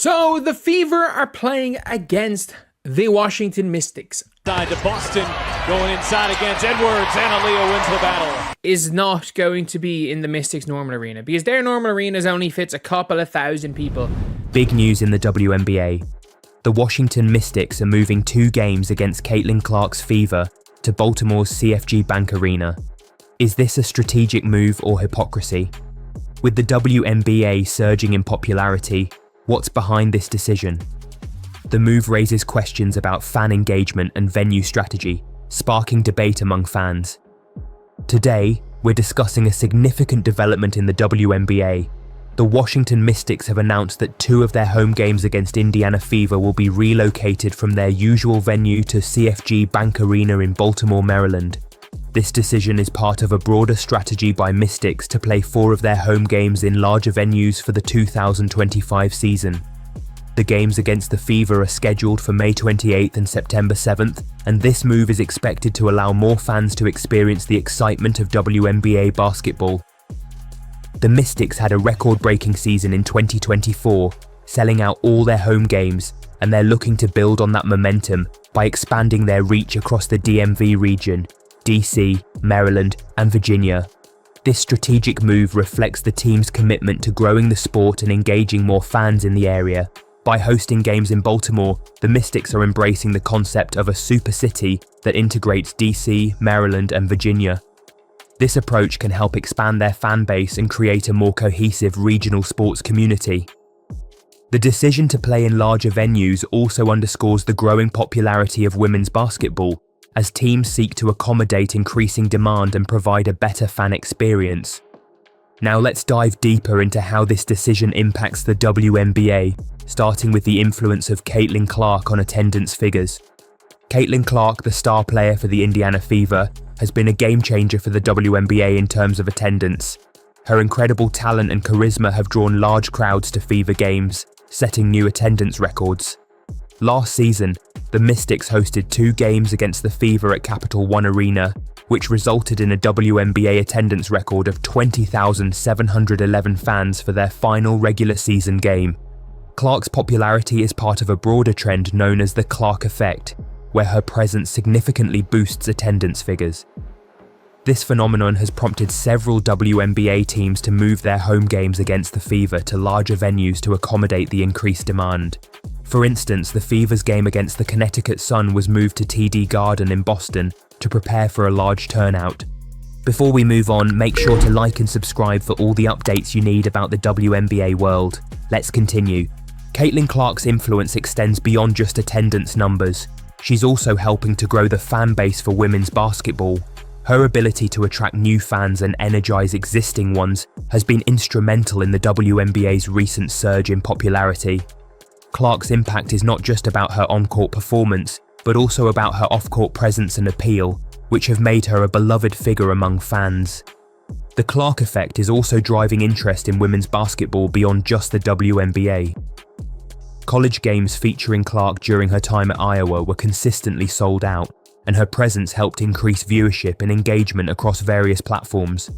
So the Fever are playing against the Washington Mystics. Side to Boston, going inside against Edwards, and Aaliyah wins the battle. Is not going to be in the Mystics' normal arena because their normal arenas only fits a couple of thousand people. Big news in the WNBA. The Washington Mystics are moving 2 games against Caitlin Clark's Fever to Baltimore's CFG Bank Arena. Is this a strategic move or hypocrisy? With the WNBA surging in popularity, what's behind this decision? The move raises questions about fan engagement and venue strategy, sparking debate among fans. Today, we're discussing a significant development in the WNBA. The Washington Mystics have announced that 2 of their home games against Indiana Fever will be relocated from their usual venue to CFG Bank Arena in Baltimore, Maryland. This decision is part of a broader strategy by Mystics to play 4 of their home games in larger venues for the 2025 season. The games against the Fever are scheduled for May 28th and September 7th, and this move is expected to allow more fans to experience the excitement of WNBA basketball. The Mystics had a record-breaking season in 2024, selling out all their home games, and they're looking to build on that momentum by expanding their reach across the DMV region, DC, Maryland, and Virginia. This strategic move reflects the team's commitment to growing the sport and engaging more fans in the area. By hosting games in Baltimore, the Mystics are embracing the concept of a super city that integrates DC, Maryland, and Virginia. This approach can help expand their fan base and create a more cohesive regional sports community. The decision to play in larger venues also underscores the growing popularity of women's basketball, as teams seek to accommodate increasing demand and provide a better fan experience. Now let's dive deeper into how this decision impacts the WNBA, starting with the influence of Caitlin Clark on attendance figures. Caitlin Clark, the star player for the Indiana Fever, has been a game changer for the WNBA in terms of attendance. Her incredible talent and charisma have drawn large crowds to Fever games, setting new attendance records. Last season, the Mystics hosted 2 games against the Fever at Capital One Arena, which resulted in a WNBA attendance record of 20,711 fans for their final regular season game. Clark's popularity is part of a broader trend known as the Clark effect, where her presence significantly boosts attendance figures. This phenomenon has prompted several WNBA teams to move their home games against the Fever to larger venues to accommodate the increased demand. For instance, the Fever's game against the Connecticut Sun was moved to TD Garden in Boston to prepare for a large turnout. Before we move on, make sure to like and subscribe for all the updates you need about the WNBA world. Let's continue. Caitlin Clark's influence extends beyond just attendance numbers. She's also helping to grow the fan base for women's basketball. Her ability to attract new fans and energize existing ones has been instrumental in the WNBA's recent surge in popularity. Clark's impact is not just about her on-court performance, but also about her off-court presence and appeal, which have made her a beloved figure among fans. The Clark effect is also driving interest in women's basketball beyond just the WNBA. College games featuring Clark during her time at Iowa were consistently sold out, and her presence helped increase viewership and engagement across various platforms.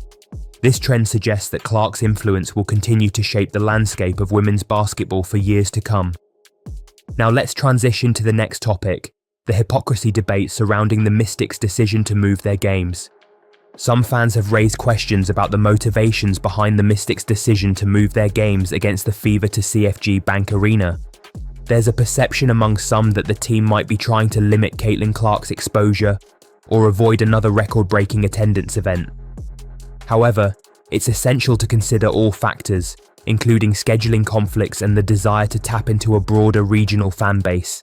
This trend suggests that Clark's influence will continue to shape the landscape of women's basketball for years to come. Now let's transition to the next topic, the hypocrisy debate surrounding the Mystics' decision to move their games. Some fans have raised questions about the motivations behind the Mystics' decision to move their games against the Fever to CFG Bank Arena. There's a perception among some that the team might be trying to limit Caitlin Clark's exposure or avoid another record-breaking attendance event. However, it's essential to consider all factors, including scheduling conflicts and the desire to tap into a broader regional fan base.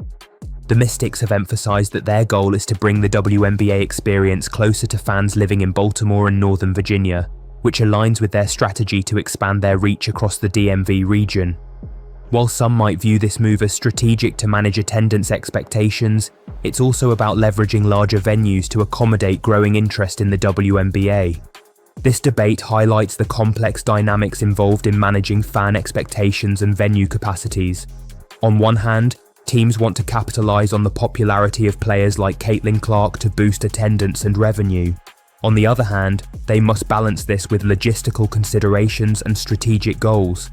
The Mystics have emphasized that their goal is to bring the WNBA experience closer to fans living in Baltimore and Northern Virginia, which aligns with their strategy to expand their reach across the DMV region. While some might view this move as strategic to manage attendance expectations, it's also about leveraging larger venues to accommodate growing interest in the WNBA. This debate highlights the complex dynamics involved in managing fan expectations and venue capacities. On one hand, teams want to capitalize on the popularity of players like Caitlin Clark to boost attendance and revenue. On the other hand, they must balance this with logistical considerations and strategic goals.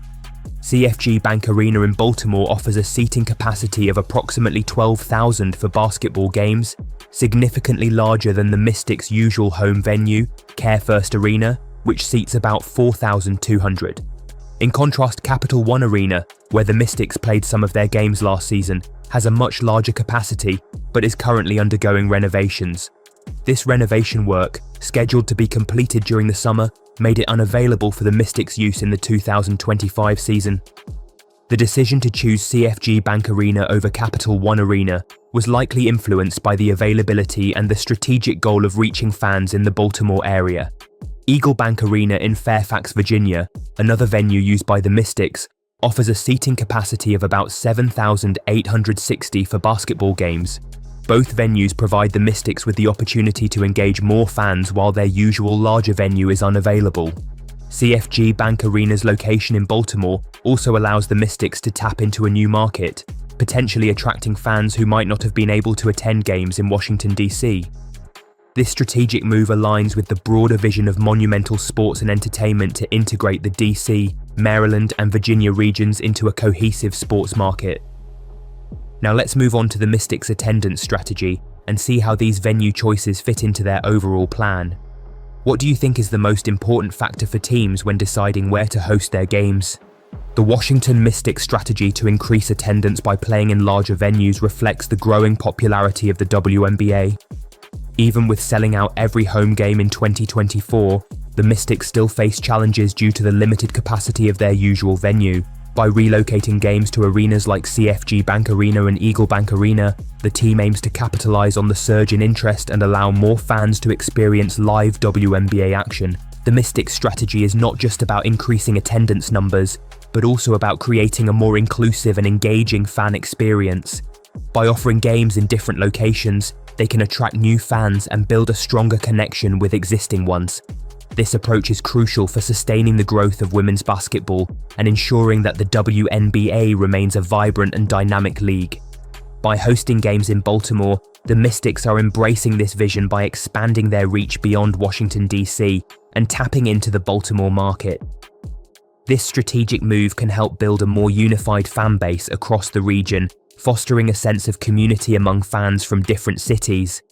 CFG Bank Arena in Baltimore offers a seating capacity of approximately 12,000 for basketball games, significantly larger than the Mystics' usual home venue, Care First Arena, which seats about 4,200. In contrast, Capital One Arena, where the Mystics played some of their games last season, has a much larger capacity, but is currently undergoing renovations. This renovation work, scheduled to be completed during the summer, made it unavailable for the Mystics' use in the 2025 season. The decision to choose CFG Bank Arena over Capital One Arena was likely influenced by the availability and the strategic goal of reaching fans in the Baltimore area. Eagle Bank Arena in Fairfax, Virginia, another venue used by the Mystics, offers a seating capacity of about 7,860 for basketball games. Both venues provide the Mystics with the opportunity to engage more fans while their usual larger venue is unavailable. CFG Bank Arena's location in Baltimore also allows the Mystics to tap into a new market, potentially attracting fans who might not have been able to attend games in Washington, D.C. This strategic move aligns with the broader vision of Monumental Sports and Entertainment to integrate the D.C., Maryland, and Virginia regions into a cohesive sports market. Now let's move on to the Mystics' attendance strategy and see how these venue choices fit into their overall plan. What do you think is the most important factor for teams when deciding where to host their games? The Washington Mystics' strategy to increase attendance by playing in larger venues reflects the growing popularity of the WNBA. Even with selling out every home game in 2024, the Mystics still face challenges due to the limited capacity of their usual venue. By relocating games to arenas like CFG Bank Arena and Eagle Bank Arena, the team aims to capitalize on the surge in interest and allow more fans to experience live WNBA action. The Mystics' strategy is not just about increasing attendance numbers, but also about creating a more inclusive and engaging fan experience. By offering games in different locations, they can attract new fans and build a stronger connection with existing ones. This approach is crucial for sustaining the growth of women's basketball and ensuring that the WNBA remains a vibrant and dynamic league. By hosting games in Baltimore, the Mystics are embracing this vision by expanding their reach beyond Washington, D.C. and tapping into the Baltimore market. This strategic move can help build a more unified fan base across the region, fostering a sense of community among fans from different cities.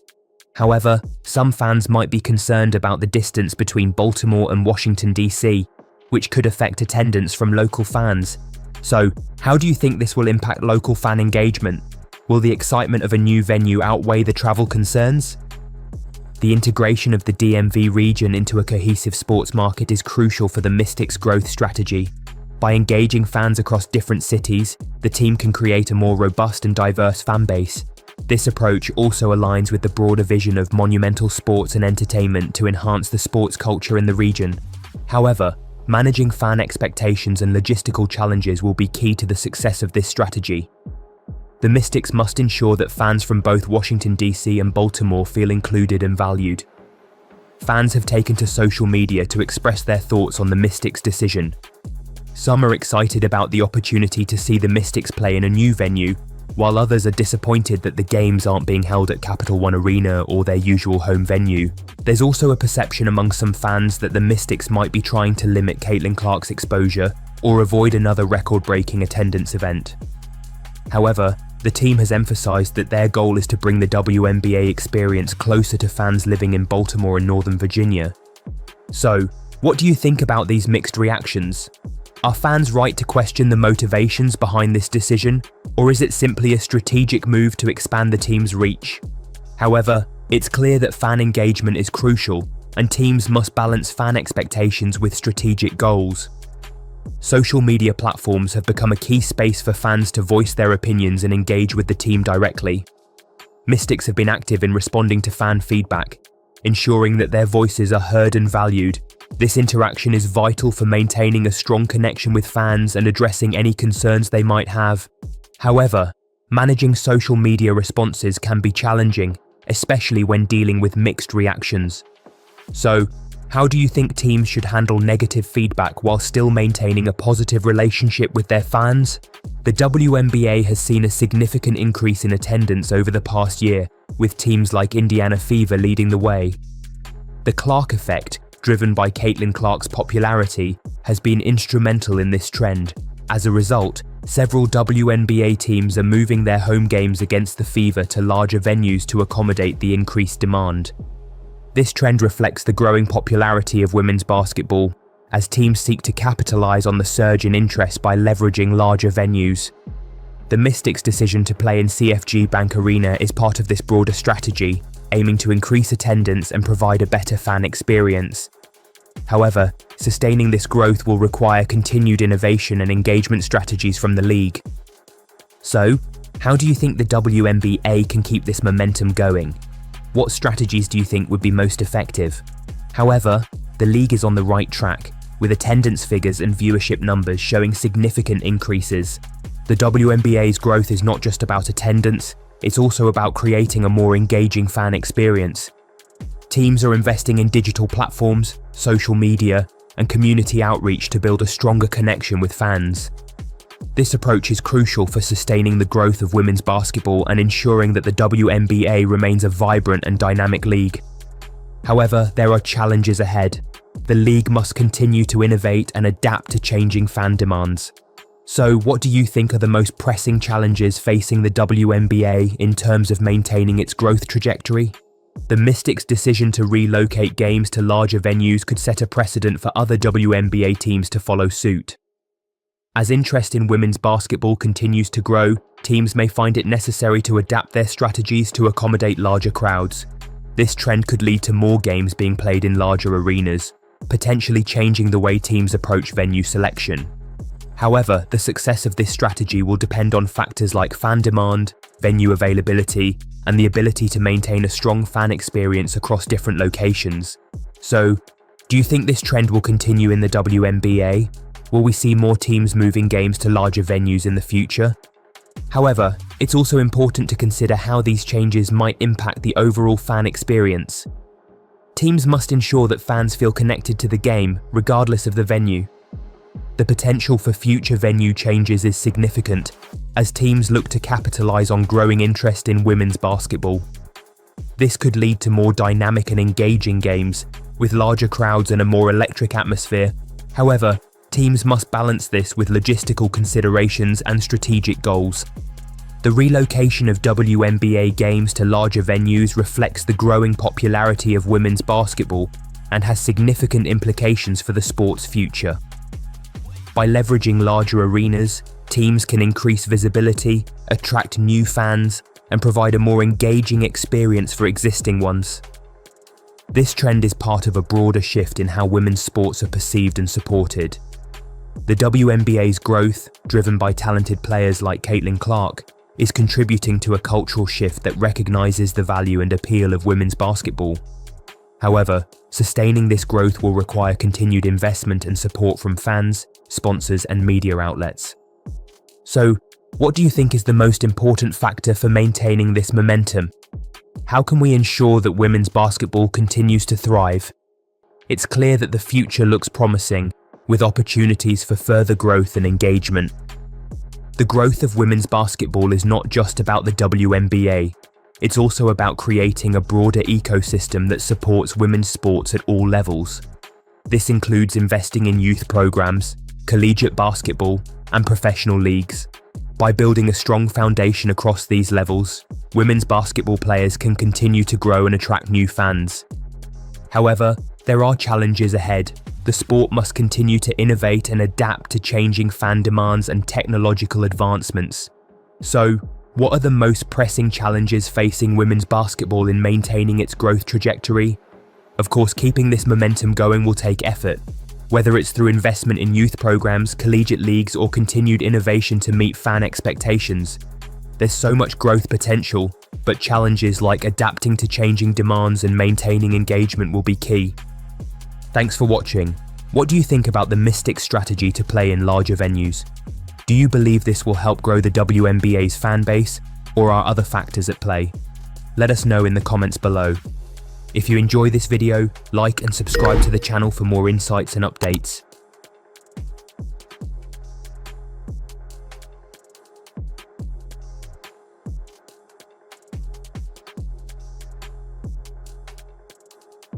However, some fans might be concerned about the distance between Baltimore and Washington, D.C., which could affect attendance from local fans. So, how do you think this will impact local fan engagement? Will the excitement of a new venue outweigh the travel concerns? The integration of the DMV region into a cohesive sports market is crucial for the Mystics' growth strategy. By engaging fans across different cities, the team can create a more robust and diverse fan base. This approach also aligns with the broader vision of Monumental Sports and Entertainment to enhance the sports culture in the region. However, managing fan expectations and logistical challenges will be key to the success of this strategy. The Mystics must ensure that fans from both Washington, D.C. and Baltimore feel included and valued. Fans have taken to social media to express their thoughts on the Mystics' decision. Some are excited about the opportunity to see the Mystics play in a new venue, while others are disappointed that the games aren't being held at Capital One Arena or their usual home venue. There's also a perception among some fans that the Mystics might be trying to limit Caitlin Clark's exposure or avoid another record-breaking attendance event. However, the team has emphasized that their goal is to bring the WNBA experience closer to fans living in Baltimore and Northern Virginia. So, what do you think about these mixed reactions? Are fans right to question the motivations behind this decision, or is it simply a strategic move to expand the team's reach? However, it's clear that fan engagement is crucial, and teams must balance fan expectations with strategic goals. Social media platforms have become a key space for fans to voice their opinions and engage with the team directly. Mystics have been active in responding to fan feedback, ensuring that their voices are heard and valued. This interaction is vital for maintaining a strong connection with fans and addressing any concerns they might have. However, managing social media responses can be challenging, especially when dealing with mixed reactions. So, how do you think teams should handle negative feedback while still maintaining a positive relationship with their fans? The WNBA has seen a significant increase in attendance over the past year, with teams like Indiana Fever leading the way. The Clark effect, driven by Caitlin Clark's popularity, has been instrumental in this trend, As a result, several WNBA teams are moving their home games against the Fever to larger venues to accommodate the increased demand. This trend reflects the growing popularity of women's basketball, as teams seek to capitalize on the surge in interest by leveraging larger venues. The Mystics' decision to play in CFG Bank Arena is part of this broader strategy, aiming to increase attendance and provide a better fan experience. However, sustaining this growth will require continued innovation and engagement strategies from the league. So, how do you think the WNBA can keep this momentum going? What strategies do you think would be most effective? However, the league is on the right track, with attendance figures and viewership numbers showing significant increases. The WNBA's growth is not just about attendance, it's also about creating a more engaging fan experience. Teams are investing in digital platforms, social media, and community outreach to build a stronger connection with fans. This approach is crucial for sustaining the growth of women's basketball and ensuring that the WNBA remains a vibrant and dynamic league. However, there are challenges ahead. The league must continue to innovate and adapt to changing fan demands. So, what do you think are the most pressing challenges facing the WNBA in terms of maintaining its growth trajectory? The Mystics' decision to relocate games to larger venues could set a precedent for other WNBA teams to follow suit. As interest in women's basketball continues to grow, teams may find it necessary to adapt their strategies to accommodate larger crowds. This trend could lead to more games being played in larger arenas, potentially changing the way teams approach venue selection. However, the success of this strategy will depend on factors like fan demand, venue availability, and the ability to maintain a strong fan experience across different locations. So, do you think this trend will continue in the WNBA? Will we see more teams moving games to larger venues in the future? However, it's also important to consider how these changes might impact the overall fan experience. Teams must ensure that fans feel connected to the game, regardless of the venue. The potential for future venue changes is significant, as teams look to capitalize on growing interest in women's basketball. This could lead to more dynamic and engaging games, with larger crowds and a more electric atmosphere. However, teams must balance this with logistical considerations and strategic goals. The relocation of WNBA games to larger venues reflects the growing popularity of women's basketball and has significant implications for the sport's future. By leveraging larger arenas, teams can increase visibility, attract new fans, and provide a more engaging experience for existing ones. This trend is part of a broader shift in how women's sports are perceived and supported. The WNBA's growth, driven by talented players like Caitlin Clark, is contributing to a cultural shift that recognizes the value and appeal of women's basketball. However, sustaining this growth will require continued investment and support from fans, sponsors, and media outlets. So, what do you think is the most important factor for maintaining this momentum? How can we ensure that women's basketball continues to thrive? It's clear that the future looks promising, with opportunities for further growth and engagement. The growth of women's basketball is not just about the WNBA, it's also about creating a broader ecosystem that supports women's sports at all levels. This includes investing in youth programs, collegiate basketball, and professional leagues. By building a strong foundation across these levels, women's basketball players can continue to grow and attract new fans. However, there are challenges ahead. The sport must continue to innovate and adapt to changing fan demands and technological advancements. So, what are the most pressing challenges facing women's basketball in maintaining its growth trajectory? Of course, keeping this momentum going will take effort, whether it's through investment in youth programs, collegiate leagues, or continued innovation to meet fan expectations. There's so much growth potential, but challenges like adapting to changing demands and maintaining engagement will be key. Thanks for watching. What do you think about the Mystics' strategy to play in larger venues? Do you believe this will help grow the WNBA's fan base, or are other factors at play? Let us know in the comments below. If you enjoy this video, like and subscribe to the channel for more insights and updates.